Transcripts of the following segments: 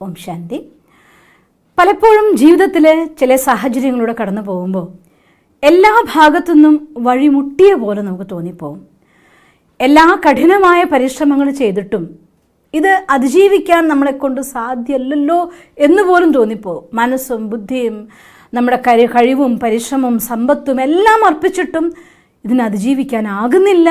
ഓം ശാന്തി. പലപ്പോഴും ജീവിതത്തിൽ ചില സാഹചര്യങ്ങളിലൂടെ കടന്നു പോകുമ്പോൾ എല്ലാ ഭാഗത്തുനിന്നും വഴിമുട്ടിയ പോലെ നമുക്ക് തോന്നിപ്പോവും. എല്ലാ കഠിനമായ പരിശ്രമങ്ങൾ ചെയ്തിട്ടും ഇത് അതിജീവിക്കാൻ നമ്മളെക്കൊണ്ട് സാധ്യമല്ലല്ലോ എന്ന് പോലും തോന്നിപ്പോവും. മനസ്സും ബുദ്ധിയും നമ്മുടെ കഴിവും പരിശ്രമവും സമ്പത്തും എല്ലാം അർപ്പിച്ചിട്ടും ഇതിനെ അതിജീവിക്കാനാകുന്നില്ല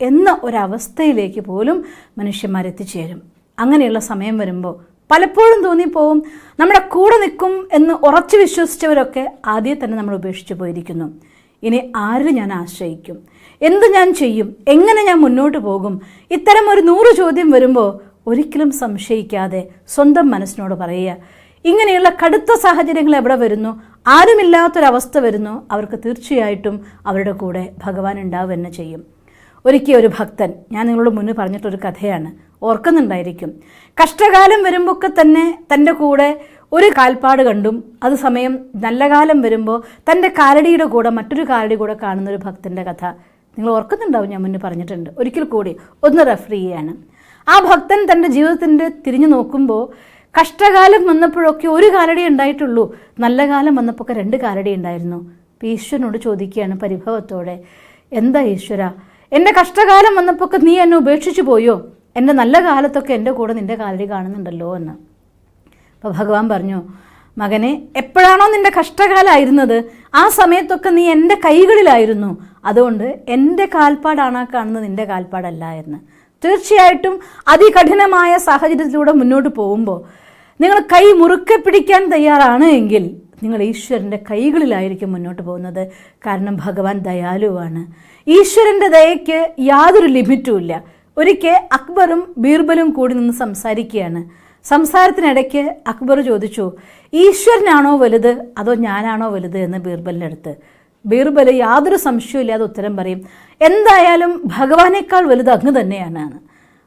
എന്ന ഒരവസ്ഥയിലേക്ക് പോലും മനുഷ്യന്മാരെത്തിച്ചേരും. അങ്ങനെയുള്ള സമയം വരുമ്പോൾ പലപ്പോഴും തോന്നിപ്പോവും നമ്മുടെ കൂടെ നിൽക്കും എന്ന് ഉറച്ചു വിശ്വസിച്ചവരൊക്കെ ആദ്യം തന്നെ നമ്മൾ ഉപേക്ഷിച്ച് പോയിരിക്കുന്നു. ഇനി ആരിൽ ഞാൻ ആശ്രയിക്കും, എന്ത് ഞാൻ ചെയ്യും, എങ്ങനെ ഞാൻ മുന്നോട്ട് പോകും? ഇത്തരം ഒരു 100 ചോദ്യം വരുമ്പോൾ ഒരിക്കലും സംശയിക്കാതെ സ്വന്തം മനസ്സിനോട് പറയുക, ഇങ്ങനെയുള്ള കടുത്ത സാഹചര്യങ്ങൾ എവിടെ വരുന്നു, ആരുമില്ലാത്തൊരവസ്ഥ വരുന്നു, അവർക്ക് തീർച്ചയായിട്ടും അവരുടെ കൂടെ ഭഗവാൻ ഉണ്ടാവുക തന്നെ ചെയ്യും. ഒരിക്കൽ ഒരു ഭക്തൻ, ഞാൻ നിങ്ങളോട് മുന്നേ പറഞ്ഞിട്ടൊരു കഥയാണ്, ഓർക്കുന്നുണ്ടായിരിക്കും. കഷ്ടകാലം വരുമ്പോഴൊക്കെ തന്നെ തൻ്റെ കൂടെ ഒരു കാൽപ്പാട് കണ്ടും അത് സമയം നല്ല കാലം വരുമ്പോൾ തൻ്റെ കാലടിയുടെ കൂടെ മറ്റൊരു കാലടി കൂടെ കാണുന്നൊരു ഭക്തൻ്റെ കഥ നിങ്ങൾ ഓർക്കുന്നുണ്ടാവും. ഞാൻ മുന്നേ പറഞ്ഞിട്ടുണ്ട്. ഒരിക്കൽ കൂടി ഒന്ന് റെഫർ ചെയ്യാണ്. ആ ഭക്തൻ തൻ്റെ ജീവിതത്തിൻ്റെ തിരിഞ്ഞു നോക്കുമ്പോൾ കഷ്ടകാലം വന്നപ്പോഴൊക്കെ ഒരു കാലടി ഉണ്ടായിട്ടുള്ളൂ, നല്ല കാലം വന്നപ്പോൾ 2 കാലടി ഉണ്ടായിരുന്നു. ഈശ്വരനോട് ചോദിക്കുകയാണ് പരിഭവത്തോടെ, എന്താ ഈശ്വര, എൻ്റെ കഷ്ടകാലം വന്നപ്പോൾ നീ എന്നെ ഉപേക്ഷിച്ചു പോയോ? എൻ്റെ നല്ല കാലത്തൊക്കെ എൻ്റെ കൂടെ നിൻ്റെ കാലടി കാണുന്നുണ്ടല്ലോ എന്ന്. അപ്പോൾ ഭഗവാൻ പറഞ്ഞു, മകനെ, എപ്പോഴാണോ നിൻ്റെ കഷ്ടകാലമായിരുന്നത് ആ സമയത്തൊക്കെ നീ എൻ്റെ കൈകളിലായിരുന്നു. അതുകൊണ്ട് എൻ്റെ കാൽപ്പാടാണ് ആ കാണുന്നത്, നിൻ്റെ കാൽപ്പാടല്ല എന്ന്. തീർച്ചയായിട്ടും അതികഠിനമായ സാഹചര്യത്തിലൂടെ മുന്നോട്ട് പോകുമ്പോൾ നിങ്ങൾ കൈ മുറുക്കെ പിടിക്കാൻ തയ്യാറാണ് എങ്കിൽ നിങ്ങൾ ഈശ്വരൻ്റെ കൈകളിലായിരിക്കും മുന്നോട്ട് പോകുന്നത്. കാരണം ഭഗവാൻ ദയാലുവാണ്. ഈശ്വരൻ്റെ ദയയ്ക്ക് യാതൊരു ലിമിറ്റും ഇല്ല. ഒരിക്കൽ അക്ബറും ബീർബലും കൂടി നിന്ന് സംസാരിക്കുകയാണ്. സംസാരത്തിനിടയ്ക്ക് അക്ബർ ചോദിച്ചു, ഈശ്വരനാണോ വലുത് അതോ ഞാനാണോ വലുത് എന്ന് ബീർബലിൻ്റെ അടുത്ത്. ബീർബൽ യാതൊരു സംശയവും ഇല്ലാതെ ഉത്തരം പറയും, എന്തായാലും ഭഗവാനേക്കാൾ വലുത് അങ്ങ് തന്നെയാണ്.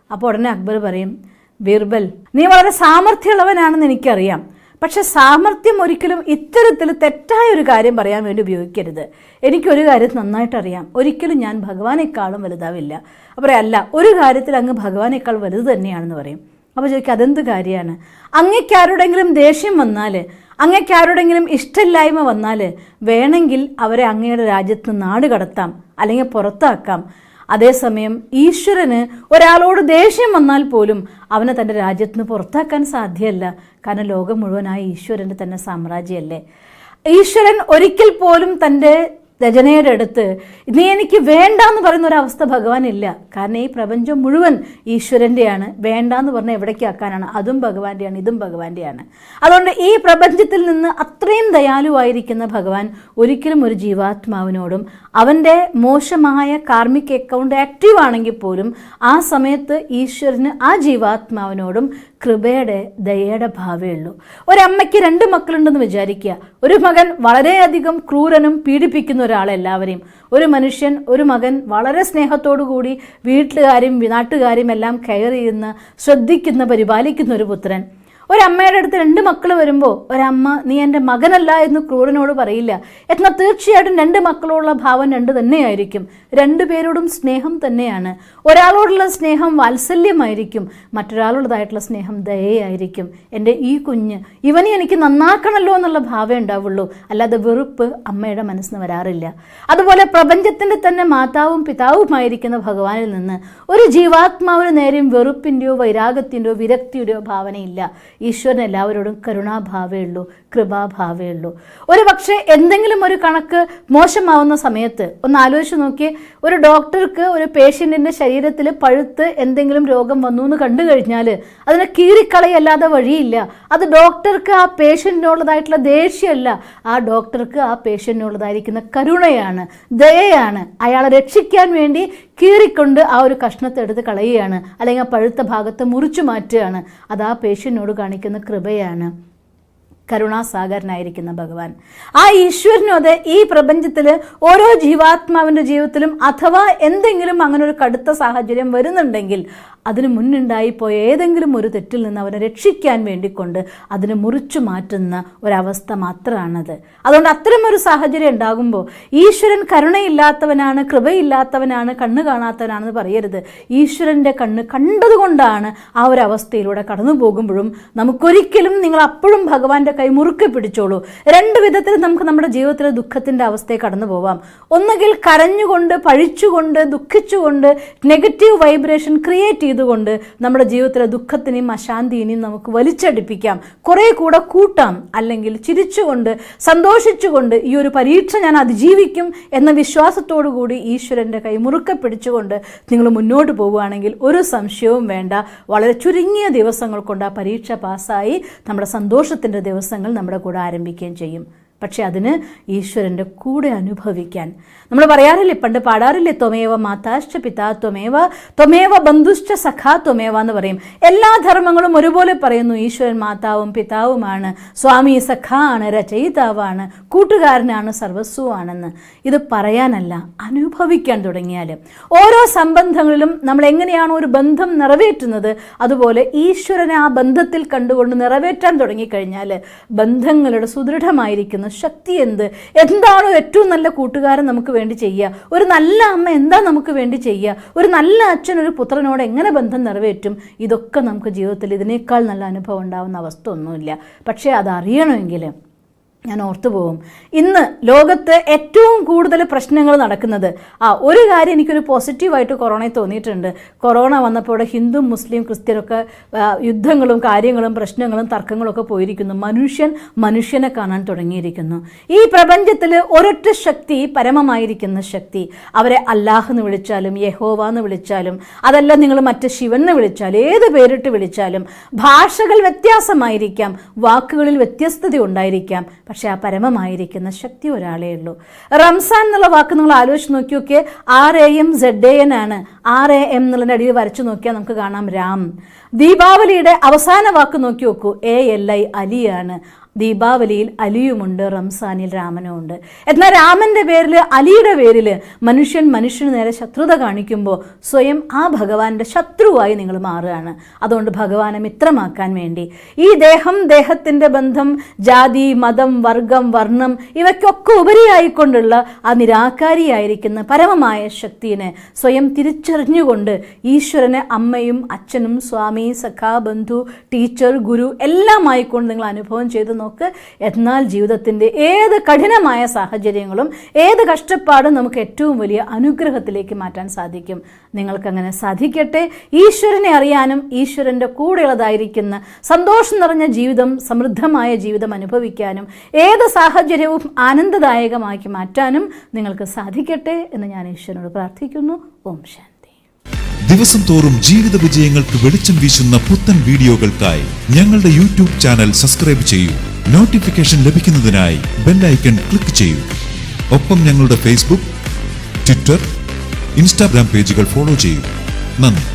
അപ്പോൾ ഉടനെ അക്ബർ പറയും, ബീർബൽ, നീ വളരെ സാമർഥ്യമുള്ളവനാണെന്ന് എനിക്കറിയാം, പക്ഷെ സാമർഥ്യം ഒരിക്കലും ഇത്തരത്തിൽ തെറ്റായ ഒരു കാര്യം പറയാൻ വേണ്ടി ഉപയോഗിക്കരുത്. എനിക്കൊരു കാര്യം നന്നായിട്ടറിയാം, ഒരിക്കലും ഞാൻ ഭഗവാനേക്കാളും വലുതാവില്ല. അപ്പോൾ അല്ല, ഒരു കാര്യത്തിൽ അങ്ങ് ഭഗവാനേക്കാൾ വലുത് തന്നെയാണെന്ന് പറയും. അപ്പോൾ ചോദിക്കുക, അതെന്ത് കാര്യമാണ്? അങ്ങേക്കാരുടെങ്കിലും ദേഷ്യം വന്നാൽ, അങ്ങേക്കാരുടെങ്കിലും ഇഷ്ടമില്ലായ്മ വന്നാൽ വേണമെങ്കിൽ അവരെ അങ്ങയുടെ രാജ്യത്ത് നാട് കടത്താം, അല്ലെങ്കിൽ പുറത്താക്കാം. അതേസമയം ഈശ്വരന് ഒരാളോട് ദേഷ്യം വന്നാൽ പോലും അവനെ തൻ്റെ രാജ്യത്ത് നിന്ന് പുറത്താക്കാൻ സാധ്യമല്ല. കാരണം ലോകം മുഴുവനായ ഈശ്വരൻ്റെ തന്നെ സാമ്രാജ്യമല്ലേ. ഈശ്വരൻ ഒരിക്കൽ പോലും തൻ്റെ രചനയുടെ അടുത്ത് നീ എനിക്ക് വേണ്ട എന്ന് പറയുന്ന ഒരവസ്ഥ ഭഗവാനില്ല. കാരണം ഈ പ്രപഞ്ചം മുഴുവൻ ഈശ്വരൻ്റെയാണ്. വേണ്ട എന്ന് പറഞ്ഞാൽ എവിടേക്കാക്കാനാണ്? അതും ഭഗവാന്റെയാണ്, ഇതും ഭഗവാന്റെയാണ്. അതുകൊണ്ട് ഈ പ്രപഞ്ചത്തിൽ നിന്ന് അത്രയും ദയാലുവായിരിക്കുന്ന ഭഗവാൻ ഒരിക്കലും ഒരു ജീവാത്മാവിനോടും അവൻ്റെ മോശമായ കാർമിക് അക്കൗണ്ട് ആക്റ്റീവ് ആണെങ്കിൽ പോലും ആ സമയത്ത് ഈശ്വരന് ആ ജീവാത്മാവിനോടും കൃപയുടെ ദയയുടെ ഭാവേ ഉള്ളൂ. ഒരമ്മയ്ക്ക് 2 മക്കളുണ്ടെന്ന് വിചാരിക്കുക. ഒരു മകൻ വളരെയധികം ക്രൂരനും പീഡിപ്പിക്കുന്ന ഒരാളെല്ലാവരെയും, ഒരു മകൻ വളരെ സ്നേഹത്തോടു കൂടി വീട്ടുകാരും നാട്ടുകാരും എല്ലാം കെയർ ചെയ്യുന്ന, ശ്രദ്ധിക്കുന്ന, പരിപാലിക്കുന്ന ഒരു പുത്രൻ. ഒരമ്മയുടെ അടുത്ത് 2 മക്കൾ വരുമ്പോൾ ഒരമ്മ നീ എൻ്റെ മകനല്ല എന്ന് ക്രൂരനോട് പറയില്ല. എന്നാൽ തീർച്ചയായിട്ടും 2 മക്കളോടുള്ള ഭാവം 2 തന്നെയായിരിക്കും. 2 പേരോടും സ്നേഹം തന്നെയാണ്. ഒരാളോടുള്ള സ്നേഹം വാത്സല്യമായിരിക്കും, മറ്റൊരാളോടതായിട്ടുള്ള സ്നേഹം ദയയായിരിക്കും. എൻ്റെ ഈ കുഞ്ഞ്, ഇവനെ എനിക്ക് നന്നാക്കണമല്ലോ എന്നുള്ള ഭാവം ഉണ്ടാവുള്ളൂ, അല്ലാതെ വെറുപ്പ് അമ്മയുടെ മനസ്സിന് വരാറില്ല. അതുപോലെ പ്രപഞ്ചത്തിൻ്റെ തന്നെ മാതാവും പിതാവുമായിരിക്കുന്ന ഭഗവാനിൽ നിന്ന് ഒരു ജീവാത്മാവിന് നേരെയും വെറുപ്പിൻ്റെയോ വൈരാഗത്തിൻ്റെയോ വിരക്തിയുടെയോ ഭാവനയില്ല. ഈശ്വരൻ എല്ലാവരോടും കരുണാഭാവേ ഉള്ളൂ, കൃപാഭാവേ ഉള്ളൂ. ഒരു പക്ഷേ എന്തെങ്കിലും ഒരു കണക്ക് മോശമാവുന്ന സമയത്ത് ഒന്ന് ആലോചിച്ച് നോക്കിയേ. ഒരു ഡോക്ടർക്ക് ഒരു പേഷ്യൻറ്റിൻ്റെ ശരീരത്തിൽ പഴുത്ത് എന്തെങ്കിലും രോഗം വന്നു എന്ന് കണ്ടു കഴിഞ്ഞാൽ അതിനെ കീറിക്കളയല്ലാതെ വഴിയില്ല. അത് ഡോക്ടർക്ക് ആ പേഷ്യൻറ്റിനുള്ളതായിട്ടുള്ള ദേഷ്യമല്ല, ആ ഡോക്ടർക്ക് ആ പേഷ്യൻറ്റിനുള്ളതായിരിക്കുന്ന കരുണയാണ്, ദയയാണ്. അയാളെ രക്ഷിക്കാൻ വേണ്ടി കീറിക്കൊണ്ട് ആ ഒരു കഷ്ണത്തെ എടുത്ത് കളയുകയാണ്, അല്ലെങ്കിൽ ആ പഴുത്ത ഭാഗത്ത് മുറിച്ചു മാറ്റുകയാണ്. അത് ആ പേഷ്യൻറ്റിനോട് കാണിക്കുന്ന കൃപയാണ്. കരുണാസാഗരനായിരിക്കുന്ന ഭഗവാൻ, ആ ഈശ്വരനും അതെ ഈ പ്രപഞ്ചത്തിൽ ഓരോ ജീവാത്മാവിൻ്റെ ജീവിതത്തിലും അഥവാ എന്തെങ്കിലും അങ്ങനെ ഒരു കടുത്ത സാഹചര്യം വരുന്നുണ്ടെങ്കിൽ അതിന് മുന്നുണ്ടായിപ്പോയ ഏതെങ്കിലും ഒരു തെറ്റിൽ നിന്ന് അവനെ രക്ഷിക്കാൻ വേണ്ടിക്കൊണ്ട് അതിനെ മുറിച്ചു മാറ്റുന്ന ഒരവസ്ഥ മാത്രമാണത്. അതുകൊണ്ട് അത്തരമൊരു സാഹചര്യം ഉണ്ടാകുമ്പോൾ ഈശ്വരൻ കരുണയില്ലാത്തവനാണ്, കൃപയില്ലാത്തവനാണ്, കണ്ണ് കാണാത്തവനാണെന്ന് പറയരുത്. ഈശ്വരൻ്റെ കണ്ണ് കണ്ടതുകൊണ്ടാണ് ആ ഒരു അവസ്ഥയിലൂടെ കടന്നു പോകുമ്പോഴും നമുക്കൊരിക്കലും നിങ്ങൾ അപ്പോഴും ഭഗവാന്റെ കൈ മുറുക്കെ പിടിച്ചോളൂ. രണ്ട് വിധത്തിൽ നമുക്ക് നമ്മുടെ ജീവിതത്തിലെ ദുഃഖത്തിൻ്റെ അവസ്ഥയെ കടന്നു പോവാം. ഒന്നുകിൽ കരഞ്ഞുകൊണ്ട്, പഴിച്ചുകൊണ്ട്, ദുഃഖിച്ചുകൊണ്ട്, നെഗറ്റീവ് വൈബ്രേഷൻ ക്രിയേറ്റ് ചെയ്തുകൊണ്ട് നമ്മുടെ ജീവിതത്തിലെ ദുഃഖത്തിനെയും അശാന്തിനെയും നമുക്ക് വലിച്ചടിപ്പിക്കാം, കുറേ കൂടെ കൂട്ടാം. അല്ലെങ്കിൽ ചിരിച്ചുകൊണ്ട്, സന്തോഷിച്ചുകൊണ്ട് ഈ ഒരു പരീക്ഷ ഞാൻ അതിജീവിക്കും എന്ന വിശ്വാസത്തോടു കൂടി ഈശ്വരൻ്റെ കൈ മുറുക്കെ പിടിച്ചുകൊണ്ട് നിങ്ങൾ മുന്നോട്ട് പോവുകയാണെങ്കിൽ ഒരു സംശയവും വേണ്ട, വളരെ ചുരുങ്ങിയ ദിവസങ്ങൾ കൊണ്ട് ആ പരീക്ഷ പാസ്സായി നമ്മുടെ സന്തോഷത്തിൻ്റെ ദിവസങ്ങൾ നമ്മുടെ കൂടെ ആരംഭിക്കുകയും ചെയ്യും. പക്ഷെ അതിന് ഈശ്വരൻ്റെ കൂടെ അനുഭവിക്കാൻ നമ്മൾ പറയാറില്ലേ, പണ്ട് പാടാറില്ലേ, ത്വമേവ മാതാശ്ച പിതാ ത്വമേവ ത്വമേവ ബന്ധുശ്ച സഖാ ത്വമേവ എന്ന് പറയും. എല്ലാ ധർമ്മങ്ങളും ഒരുപോലെ പറയുന്നു, ഈശ്വരൻ മാതാവും പിതാവുമാണ്, സ്വാമി സഖാണ്, രചയിതാവാണ്, കൂട്ടുകാരനാണ്, സർവസ്വമാണെന്ന്. ഇത് പറയാനല്ല, അനുഭവിക്കാൻ തുടങ്ങിയാൽ ഓരോ സംബന്ധങ്ങളിലും നമ്മൾ എങ്ങനെയാണോ ഒരു ബന്ധം നിറവേറ്റുന്നത് അതുപോലെ ഈശ്വരനെ ആ ബന്ധത്തിൽ കണ്ടുകൊണ്ട് നിറവേറ്റാൻ തുടങ്ങിക്കഴിഞ്ഞാൽ ബന്ധങ്ങളുടെ സുദൃഢമായിരിക്കുന്ന ശക്തി എന്താണോ ഏറ്റവും നല്ല കൂട്ടുകാരൻ നമുക്ക് വേണ്ടി ചെയ്യുക, ഒരു നല്ല അമ്മ എന്താ നമുക്ക് വേണ്ടി ചെയ്യുക, ഒരു നല്ല അച്ഛൻ ഒരു പുത്രനോട് എങ്ങനെ ബന്ധം നിറവേറ്റും, ഇതൊക്കെ നമുക്ക് ജീവിതത്തിൽ ഇതിനേക്കാൾ നല്ല അനുഭവം ഉണ്ടാവുന്ന അവസ്ഥ ഒന്നുമില്ല. പക്ഷേ അതറിയണമെങ്കിൽ ഞാൻ ഓർത്തുപോകും, ഇന്ന് ലോകത്ത് ഏറ്റവും കൂടുതൽ പ്രശ്നങ്ങൾ നടക്കുന്നത് ഒരു കാര്യം എനിക്കൊരു പോസിറ്റീവായിട്ട് കൊറോണയിൽ തോന്നിയിട്ടുണ്ട്. കൊറോണ വന്നപ്പോൾ ഹിന്ദു, മുസ്ലിം, ക്രിസ്ത്യനൊക്കെ യുദ്ധങ്ങളും കാര്യങ്ങളും പ്രശ്നങ്ങളും തർക്കങ്ങളും ഒക്കെ പോയിരിക്കുന്നു. മനുഷ്യനെ കാണാൻ തുടങ്ങിയിരിക്കുന്നു. ഈ പ്രപഞ്ചത്തിൽ ഒരൊറ്റ ശക്തി, പരമമായിരിക്കുന്ന ശക്തി, അവരെ അല്ലാഹ് എന്ന് വിളിച്ചാലും യഹോവ എന്ന് വിളിച്ചാലും അതല്ല നിങ്ങൾ മറ്റ് ശിവൻ എന്ന് വിളിച്ചാലും ഏത് പേരിട്ട് വിളിച്ചാലും ഭാഷകൾ വ്യത്യാസമായിരിക്കാം, വാക്കുകളിൽ വ്യത്യസ്തത ഉണ്ടായിരിക്കാം, പക്ഷെ ആ പരമമായിരിക്കുന്ന ശക്തി ഒരാളേ ഉള്ളൂ. റംസാൻ എന്നുള്ള വാക്ക് നിങ്ങൾ ആലോചിച്ച് നോക്കിയൊക്കെ RAMZAN ആണ്. RAM എന്നുള്ളതിൻ്റെ അടിയിൽ വരച്ചു നോക്കിയാൽ നമുക്ക് കാണാം രാം. ദീപാവലിയുടെ അവസാന വാക്ക് നോക്കി നോക്കൂ, ALI അലിയാണ്. ദീപാവലിയിൽ അലിയുമുണ്ട്, റംസാനിൽ രാമനുമുണ്ട്. എന്നാൽ രാമൻ്റെ പേരിൽ, അലിയുടെ പേരിൽ മനുഷ്യന് നേരെ ശത്രുത കാണിക്കുമ്പോൾ സ്വയം ആ ഭഗവാന്റെ ശത്രുവായി നിങ്ങൾ മാറുകയാണ്. അതുകൊണ്ട് ഭഗവാനെ മിത്രമാക്കാൻ വേണ്ടി ഈ ദേഹത്തിൻ്റെ ബന്ധം, ജാതി, മതം, വർഗം, വർണ്ണം ഇവയ്ക്കൊക്കെ ഉപരിയായിക്കൊണ്ടുള്ള ആ നിരാകാരിയായിരിക്കുന്ന പരമമായ ശക്തിയെ സ്വയം തിരിച്ചറിഞ്ഞുകൊണ്ട് ഈശ്വരനെ അമ്മയും അച്ഛനും സ്വാമി, സഖാ, ബന്ധു, ടീച്ചർ, ഗുരു എല്ലാം ആയിക്കൊണ്ട് നിങ്ങൾ അനുഭവം ചെയ്ത് നോക്ക്. എന്നാൽ ജീവിതത്തിൻ്റെ ഏത് കഠിനമായ സാഹചര്യങ്ങളും ഏത് കഷ്ടപ്പാടും നമുക്ക് ഏറ്റവും വലിയ അനുഗ്രഹത്തിലേക്ക് മാറ്റാൻ സാധിക്കും. നിങ്ങൾക്കങ്ങനെ സാധിക്കട്ടെ. ഈശ്വരനെ അറിയാനും ഈശ്വരൻ്റെ കൂടെയുള്ളതായിരിക്കുന്ന സന്തോഷം നിറഞ്ഞ ജീവിതം, സമൃദ്ധമായ ജീവിതം അനുഭവിക്കാനും ഏത് സാഹചര്യവും ആനന്ദദായകമാക്കി മാറ്റാനും നിങ്ങൾക്ക് സാധിക്കട്ടെ എന്ന് ഞാൻ ഈശ്വരനോട് പ്രാർത്ഥിക്കുന്നു. ഓം ശാന്തി. ദിവസം തോറും ജീവിത വിജയങ്ങൾക്ക് വെളിച്ചം വീശുന്ന പുത്തൻ വീഡിയോകൾക്കായി ഞങ്ങളുടെ യൂട്യൂബ് ചാനൽ സബ്സ്ക്രൈബ് ചെയ്യൂ. നോട്ടിഫിക്കേഷൻ ലഭിക്കുന്നതിനായി ബെൽ ഐക്കൺ ക്ലിക്ക് ചെയ്യൂ. ഒപ്പം ഞങ്ങളുടെ ഫേസ്ബുക്ക്, ട്വിറ്റർ, ഇൻസ്റ്റാഗ്രാം പേജുകൾ ഫോളോ ചെയ്യൂ. നന്ദി.